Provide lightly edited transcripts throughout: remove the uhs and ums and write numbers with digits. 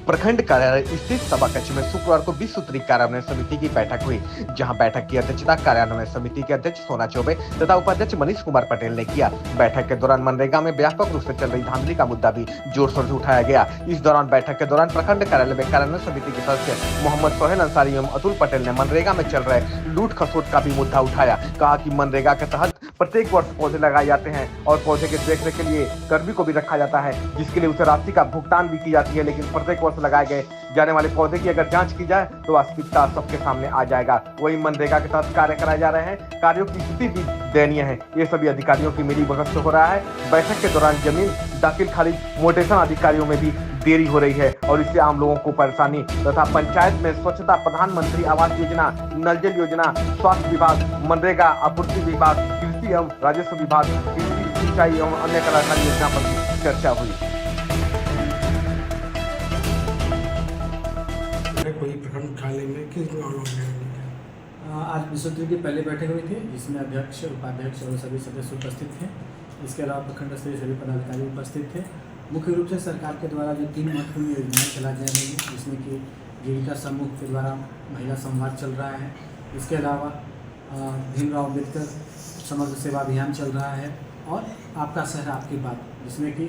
प्रखंड कार्यालय स्थित सभा कक्ष में शुक्रवार को विश्व सूत्री कार्यान्वयन समिति की बैठक हुई, जहां बैठक की अध्यक्षता कार्यान्वयन समिति के अध्यक्ष सोना चौबे तथा उपाध्यक्ष मनीष कुमार पटेल ने किया। बैठक के दौरान मनरेगा में व्यापक रूप से चल रही धांधली का मुद्दा भी जोर शोर से उठाया गया। इस दौरान बैठक के दौरान प्रखंड कार्यालय में कार्यान्वयन समिति के सदस्य मोहम्मद सोहेल अंसारी एवं अतुल पटेल ने मनरेगा में चल रहे लूट खसोट का भी मुद्दा उठाया। कहा कि मनरेगा के तहत प्रत्येक वर्ष पौधे लगाए जाते हैं और पौधे के देखरेख के लिए कर्मी को भी रखा जाता है, जिसके लिए उसे राशि का भुगतान भी की जाती है। लेकिन प्रत्येक वर्ष लगाए गए जाने वाले पौधे की अगर जांच की जाए तो वास्तविकता सबके सामने आ जाएगा। वही मनरेगा के तहत कार्य कराए जा रहे हैं, कार्यों की स्थिति भी दयनीय है। ये सभी अधिकारियों की मिलीभगत से हो रहा है। बैठक के दौरान जमीन दाखिल खारिज मोटेशन अधिकारियों में भी देरी हो रही है और इससे आम लोगों को परेशानी तथा पंचायत में स्वच्छता, प्रधानमंत्री आवास योजना, नल जल योजना, स्वास्थ्य विभाग, मनरेगा, आपूर्ति विभाग, कृषि एवं राजस्व विभाग, कृषि सिंचाई एवं अन्य कल्याणकारी योजना पर भी चर्चा हुई। कोई प्रखंड कार्यालय में किस मामलों में आज विश्व सूत्री की पहली बैठक हुई थी, जिसमें अध्यक्ष, उपाध्यक्ष और सभी सदस्य उपस्थित थे। इसके अलावा प्रखंड स्तरीय सभी पदाधिकारी उपस्थित थे। मुख्य रूप से सरकार के द्वारा जो 3 महत्वपूर्ण योजनाएं चलाई जा रही हैं, जिसमें कि जीविका समूह के द्वारा महिला संवाद चल रहा है। इसके अलावा भीमराव अम्बेडकर समग्र सेवा अभियान चल रहा है और आपका शहर आपकी बात, जिसमें कि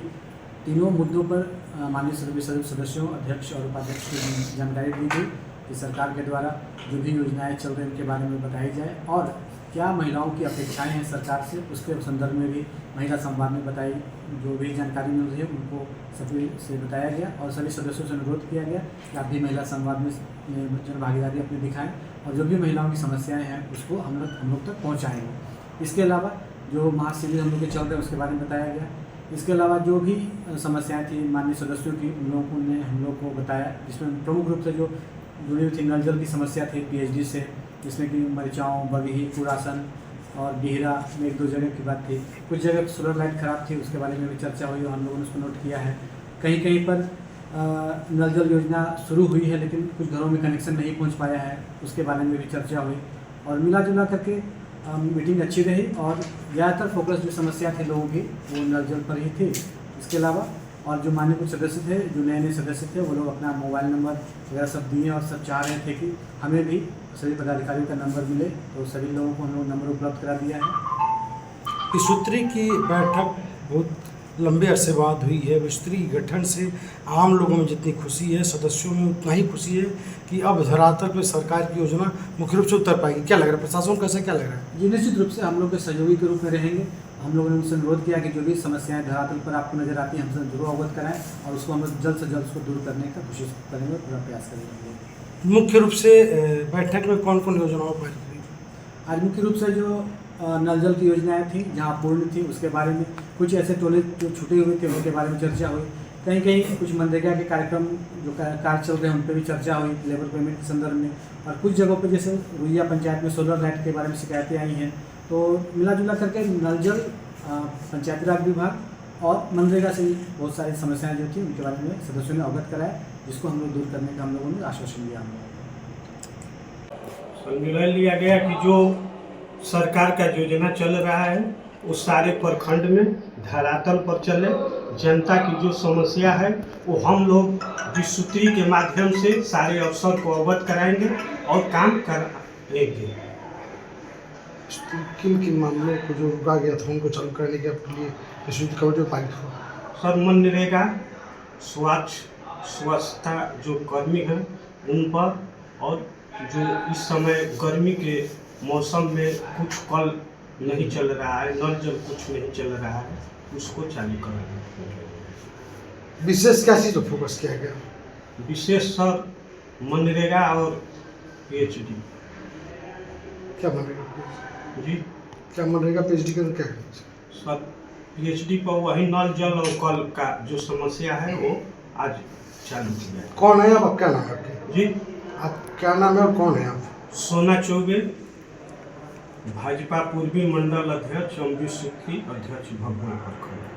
तीनों मुद्दों पर माननीय सभी सदस्यों, अध्यक्ष और उपाध्यक्ष की जानकारी दी गई कि सरकार के द्वारा जो भी योजनाएं चल रही हैं उनके बारे में बताई जाए और क्या महिलाओं की अपेक्षाएं हैं सरकार से, उसके संदर्भ में भी महिला संवाद में बताई जो भी जानकारी मिल रही है उनको सभी से बताया गया और सभी सदस्यों से अनुरोध किया गया कि आप भी महिला संवाद में जन भागीदारी अपनी दिखाएं और जो भी महिलाओं की समस्याएं हैं उसको हम लोग तक पहुँचाएँगे। इसके अलावा जो महाशिविर हम लोग के चल रहे हैं उसके बारे में बताया गया। इसके अलावा जो भी समस्याएं थी माननीय सदस्यों की, उन लोगों ने हम लोग को बताया, जिसमें प्रमुख रूप से जो जुड़ी हुई थी नल जल की समस्या थी पीएचडी से, जिसमें कि मरिचाओं, बगही, कूड़ासन और डिहरा में 1-2 जगह की बात थी। कुछ जगह सोलर लाइट खराब थी, उसके बारे में भी चर्चा हुई और हम लोगों ने उसको नोट किया है। कहीं कहीं पर नल जल योजना शुरू हुई है लेकिन कुछ घरों में कनेक्शन नहीं पहुँच पाया है, उसके बारे में भी चर्चा हुई और मिला जुला करके मीटिंग अच्छी रही और ज़्यादातर फोकस जो समस्या थी लोगों की वो नल जल पर ही थी। इसके अलावा और जो मान्य कुछ सदस्य थे, जो नए सदस्य थे, वो लोग अपना मोबाइल नंबर वगैरह सब दिए और सब चाह रहे थे कि हमें भी सभी पदाधिकारियों का नंबर मिले, तो सभी लोगों को हम लोग नंबर उपलब्ध करा दिया है। विश्व सूत्री की बैठक बहुत लंबे अरसे बाद हुई है। विश्व सूत्री गठन से आम लोगों में जितनी खुशी है, सदस्यों में उतना ही खुशी है कि अब धरातल पर सरकार की योजना मुख्य रूप से उतर पाएगी। क्या लग रहा है, प्रशासन कैसे क्या लग रहा है? जी, निश्चित रूप से हम लोग के सहयोगी के रूप में रहेंगे। हम लोगों ने उनसे अनुरोध किया कि जो भी समस्याएं धरातल पर आपको नजर आती हैं हमसे जरूर अवगत कराएं और उसको हम जल्द से जल्द उसको दूर करने का कोशिश करेंगे, पूरा प्रयास करेंगे। मुख्य रूप से बैठक में कौन कौन योजनाओं पर? आज मुख्य रूप से जो नल जल की योजनाएं थी जहां पूर्ण थी उसके बारे में, कुछ ऐसे टोले जो छूटे हुए थे उनके बारे में चर्चा हुई। कहीं कहीं कुछ मनरेगा के कार्यक्रम जो कार्य चल रहे हैं उन पर भी चर्चा हुई लेबर पेमेंट के संदर्भ में, और कुछ जगहों पर जैसे रुइया पंचायत में सोलर लाइट के बारे में शिकायतें आई हैं। तो मिला जुला करके नल जल, पंचायती राज विभाग और मनरेगा से बहुत सारी समस्याएं जो थी उनके बारे में सदस्यों ने अवगत कराया, जिसको हम लोग दूर करने का हम लोगों ने आश्वासन दिया। निर्णय लिया गया कि जो सरकार का योजना चल रहा है वो सारे प्रखंड में धरातल पर चले। जनता की जो समस्या है वो हम लोग विश्व सूत्री के माध्यम से सारे अफसर को अवगत कराएंगे और काम करेंगे। किन किन मामलों को जो रुका गया था उनको चालू करने के लिए विश्व सूत्री कमेटी में पारित हुआ? सर, मनरेगा, स्वच्छता जो कर्मी हैं उन पर, और जो इस समय गर्मी के मौसम में कुछ कल नहीं चल रहा है, नल जल कुछ नहीं चल रहा है, उसको चालू करेंगे। विशेष क्या चीज़ पर फोकस किया गया? विशेष सर मनरेगा और पीएचडी। क्या मनरेगा जी, क्या मनरेगा पीएचडी का क्या है? सर पीएचडी पर वही नल जल और कल का जो समस्या है वो आज चालू किया है। कौन है आप? क्या नाम है आपके? जी, आप क्या नाम है और कौन है आप? सोना चौबे, भाजपा पूर्वी मंडल अध्यक्ष, विश्व सूत्री अध्यक्ष, भगवान प्रखंड।